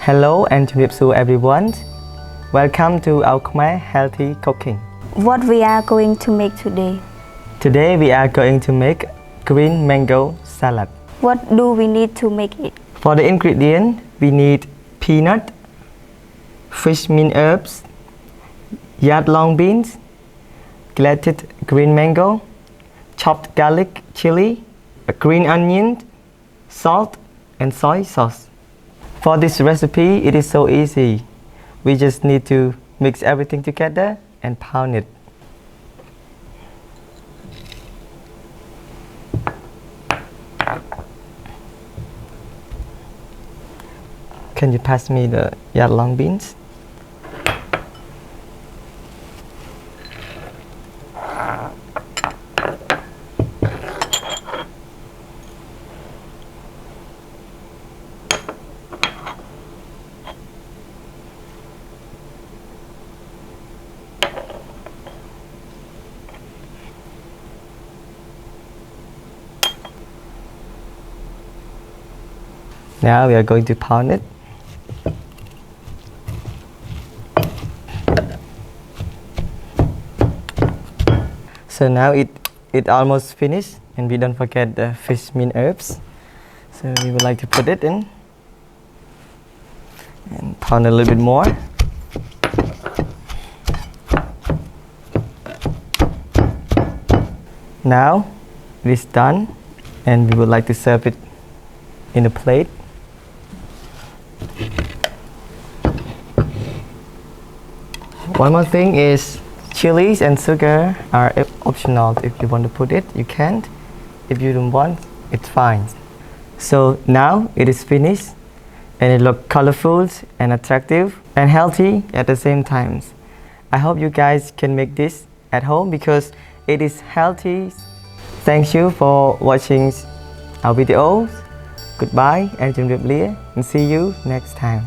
Hello and to everyone. Welcome to our Khmer Healthy Cooking. What we are going to make today? Today we are going to make green mango salad. What do we need to make it? For the ingredient, we need peanut, fresh mint herbs, yard long beans, grated green mango, chopped garlic, chili, a green onion, salt, and soy sauce. For this recipe, it is so easy. We just need to mix everything together and pound it. Can you pass me the yard long beans? Now we are going to pound it. So now it almost finished, and we don't forget the fish mint herbs. So we would like to put it in and pound a little bit more. Now it is done, and we would like to serve it in a plate. One more thing is chilies and sugar are optional. If you want to put it, you can. If you don't want, it's fine. So now it is finished, and it looks colorful and attractive and healthy at the same time. I hope you guys can make this at home because it is healthy. Thank you for watching our videos. Goodbye and see you next time.